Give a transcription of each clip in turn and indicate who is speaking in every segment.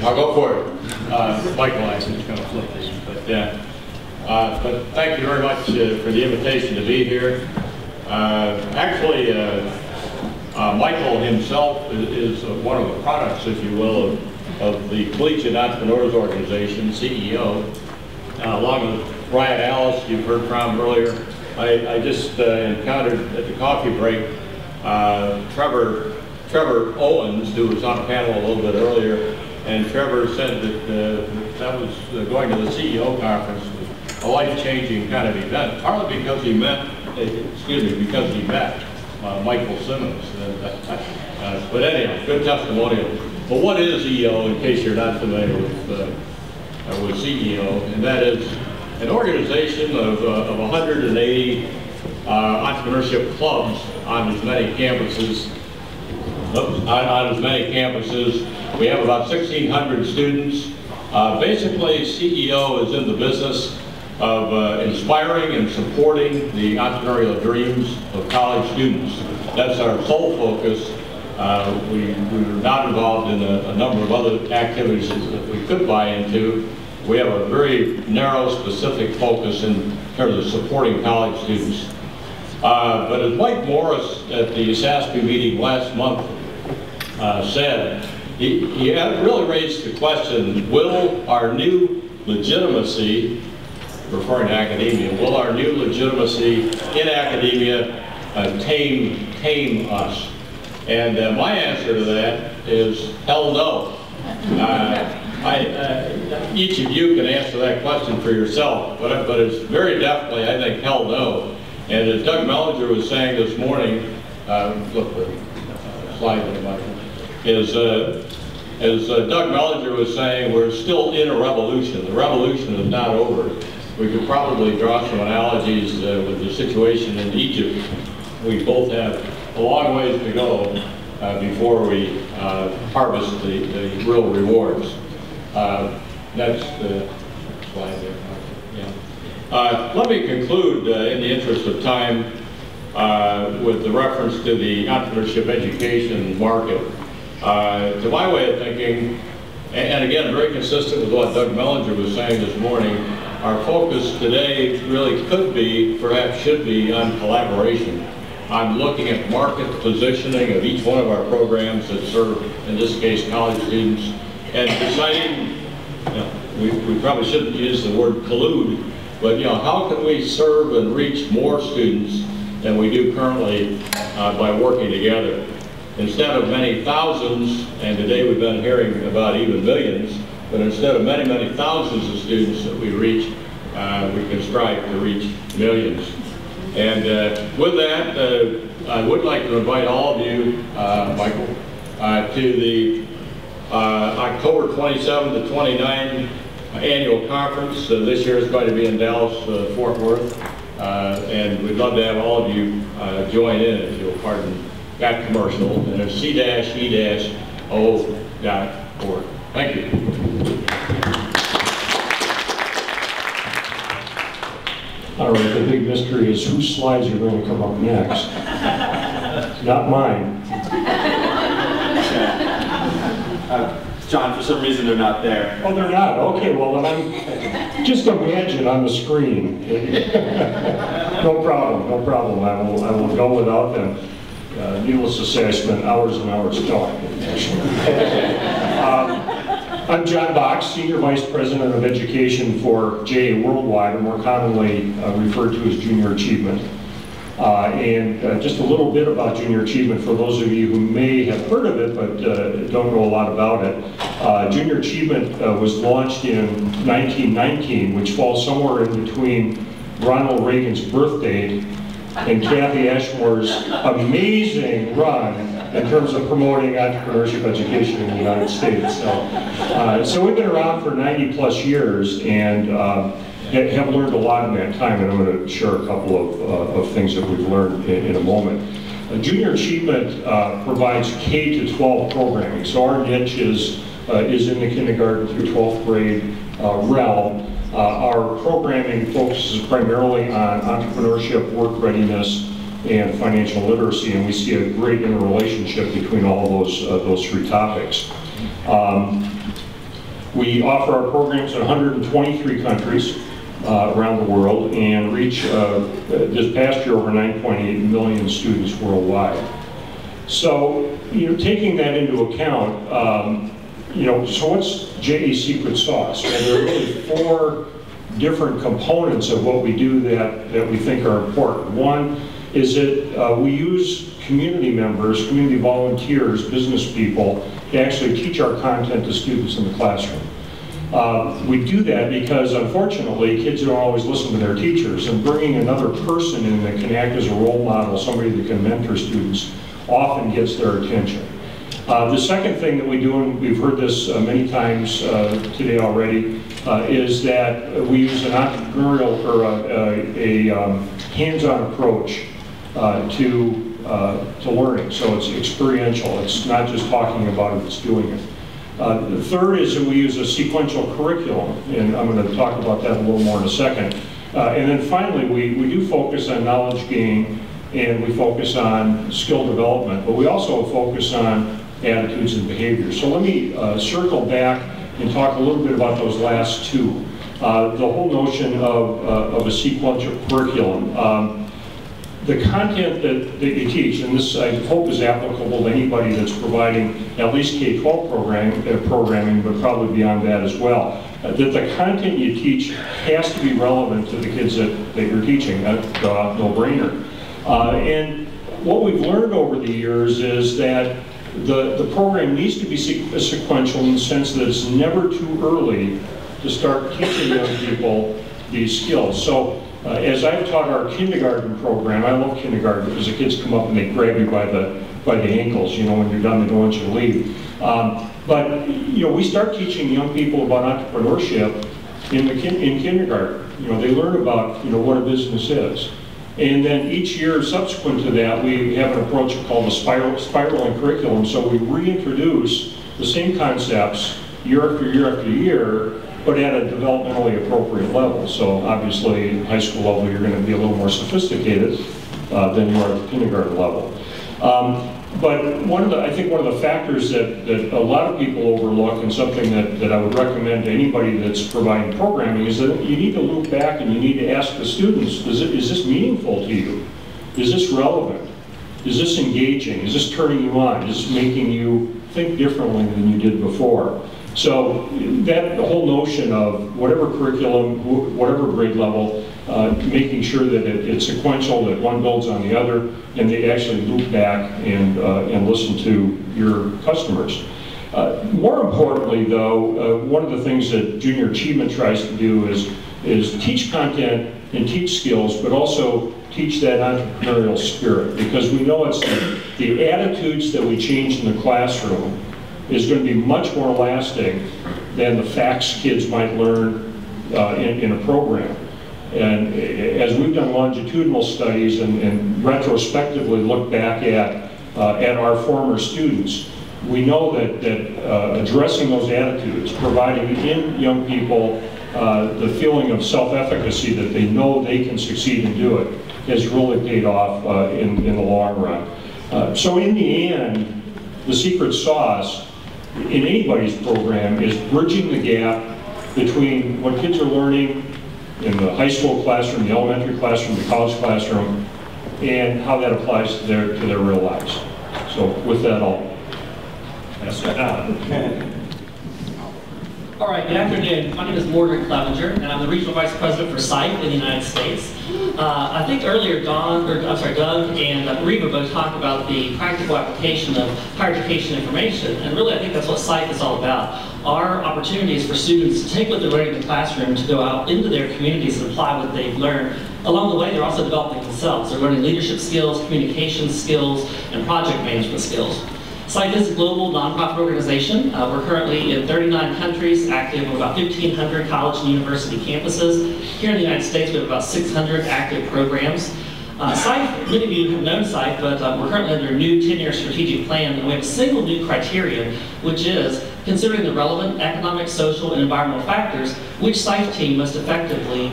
Speaker 1: I'll go for it. Michael, I was just going to flip this, but yeah. But thank you very much for the invitation to be here. Actually, Michael himself is one of the products, if you will, of the Collegiate Entrepreneurs Organization, CEO, along with Brian Alice, you've heard from earlier. I just encountered at the coffee break Trevor Owens, who was on panel a little bit earlier, and Trevor said that that was going to the CEO conference was a life-changing kind of event, partly because he met, Michael Simmons. But anyhow, good testimonial. But what is EO, in case you're not familiar with CEO? And that is an organization of 180 entrepreneurship clubs on as many campuses. We have about 1,600 students. Basically, CEO is in the business of inspiring and supporting the entrepreneurial dreams of college students. That's our sole focus. We're not involved in a number of other activities that we could buy into. We have a very narrow, specific focus in terms of supporting college students. But as Mike Morris at the SASB meeting last month said, he really raised the question, will our new legitimacy, referring to academia, will our new legitimacy in academia tame us? And my answer to that is hell no. Each of you can answer that question for yourself, but it's very definitely, I think, hell no. And as Doug Mellinger was saying this morning, look for the slide there, Michael, as Doug Mellinger was saying, we're still in a revolution. The revolution is not over. We could probably draw some analogies with the situation in Egypt. We both have a long ways to go before we harvest the real rewards. That's the slide there. Yeah. Let me conclude in the interest of time with the reference to the entrepreneurship education market. To my way of thinking, and again, very consistent with what Doug Mellinger was saying this morning, our focus today really could be, perhaps should be, on collaboration. I'm looking at market positioning of each one of our programs that serve, in this case, college students, and deciding, we probably shouldn't use the word collude, but how can we serve and reach more students than we do currently by working together? Instead of many thousands, and today we've been hearing about even millions, but instead of many, many thousands of students that we reach, we can strive to reach millions. And with that, I would like to invite all of you, Michael, to the October 27 to 29 annual conference. This year is going to be in Dallas, Fort Worth, and we'd love to have all of you join in, if you'll pardon that commercial, and it's c-e-o.org. Thank you.
Speaker 2: All right, the big mystery is whose slides are going to come up next. Not mine.
Speaker 3: John, for some reason they're not there.
Speaker 2: Oh, they're not? Okay, well then I'm just imagine on the screen. No problem, no problem. I will go without them. Needless to say, I spent hours and hours talking. I'm John Box, Senior Vice President of Education for JA Worldwide, or more commonly referred to as Junior Achievement. And just a little bit about Junior Achievement for those of you who may have heard of it but don't know a lot about it. Junior Achievement was launched in 1919, which falls somewhere in between Ronald Reagan's birthday and Kathy Ashmore's amazing run in terms of promoting entrepreneurship education in the United States. So we've been around for 90 plus years and have learned a lot in that time, and I'm going to share a couple of things that we've learned in a moment. Junior Achievement provides K to 12 programming, so our niche is in the kindergarten through 12th grade realm. Our programming focuses primarily on entrepreneurship, work readiness, and financial literacy, and we see a great interrelationship between all of those three topics. We offer our programs in 123 countries around the world and reach, this past year, over 9.8 million students worldwide. So, taking that into account, so what's JA's secret sauce? Well, there are really 4 different components of what we do that we think are important. One is that we use community members, community volunteers, business people to actually teach our content to students in the classroom. We do that because, unfortunately, kids don't always listen to their teachers, and bringing another person in that can act as a role model, somebody that can mentor students, often gets their attention. The second thing that we do, and we've heard this many times today already, is that we use an entrepreneurial or a hands-on approach to learning. So it's experiential. It's not just talking about it, it's doing it. The third is that we use a sequential curriculum, and I'm going to talk about that a little more in a second. And then finally, we do focus on knowledge gain, and we focus on skill development, but we also focus on attitudes and behaviors. So let me circle back and talk a little bit about those last 2. The whole notion of a sequential curriculum. The content that you teach, and this I hope is applicable to anybody that's providing at least K-12 programming, but probably beyond that as well, that the content you teach has to be relevant to the kids that you're teaching. That's a no-brainer. And what we've learned over the years is that the program needs to be sequential in the sense that it's never too early to start teaching young people these skills. So as I've taught our kindergarten program, I love kindergarten because the kids come up and they grab you by the ankles, when you're done they don't want you to leave. But we start teaching young people about entrepreneurship in kindergarten. They learn about what a business is. And then each year subsequent to that, we have an approach called the spiraling curriculum. So we reintroduce the same concepts year after year after year, but at a developmentally appropriate level. So obviously, high school level, you're going to be a little more sophisticated than you are at the kindergarten level. But I think one of the factors that a lot of people overlook, and something that I would recommend to anybody that's providing programming, is that you need to look back and you need to ask the students, is this meaningful to you? Is this relevant? Is this engaging? Is this turning you on? Is this making you think differently than you did before? So the whole notion of whatever curriculum, whatever grade level, making sure that it's sequential, that one builds on the other, and they actually loop back and listen to your customers. More importantly, though, one of the things that Junior Achievement tries to do is teach content and teach skills, but also teach that entrepreneurial spirit, because we know it's the attitudes that we change in the classroom is going to be much more lasting than the facts kids might learn in a program. And as we've done longitudinal studies and retrospectively look back at our former students, we know that addressing those attitudes, providing in young people the feeling of self-efficacy that they know they can succeed and do it, has really paid off in the long run. So in the end, the secret sauce in anybody's program is bridging the gap between what kids are learning in the high school classroom, the elementary classroom, the college classroom, and how that applies to their real lives. So with that, I'll pass that on.
Speaker 4: All right, good afternoon. My name is Morgan Clevenger, and I'm the Regional Vice President for SITE in the United States. I think earlier Doug and Reba both talked about the practical application of higher education information, and really I think that's what SITE is all about. Our opportunities for students to take what they're learning in the classroom to go out into their communities and apply what they've learned. Along the way, they're also developing themselves. They're learning leadership skills, communication skills, and project management skills. SITE is a global nonprofit organization. We're currently in 39 countries, active in about 1,500 college and university campuses. Here in the United States, we have about 600 active programs. SITE, many of you have known SITE, but we're currently under a new 10-year strategic plan, and we have a single new criterion, which is considering the relevant economic, social, and environmental factors, which SITE team must effectively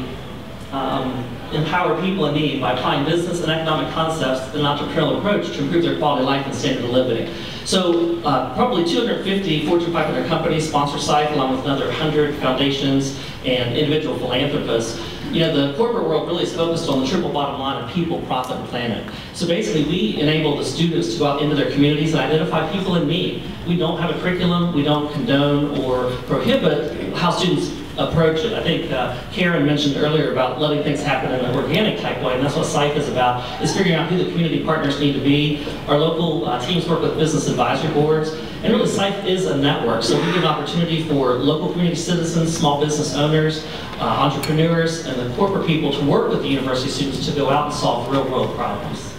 Speaker 4: empower people in need by applying business and economic concepts and an entrepreneurial approach to improve their quality of life and standard of living. So probably 250 Fortune 500 companies sponsor SIFE, along with another 100 foundations and individual philanthropists. You know, the corporate world really is focused on the triple bottom line of people, profit, and planet. So basically, we enable the students to go out into their communities and identify people in need. We don't have a curriculum, we don't condone or prohibit how students approach it. I think Karen mentioned earlier about letting things happen in an organic type way, and that's what SIFE is about, is figuring out who the community partners need to be. Our local teams work with business advisory boards, and really SIFE is a network, so we give an opportunity for local community citizens, small business owners, entrepreneurs, and the corporate people to work with the university students to go out and solve real world problems.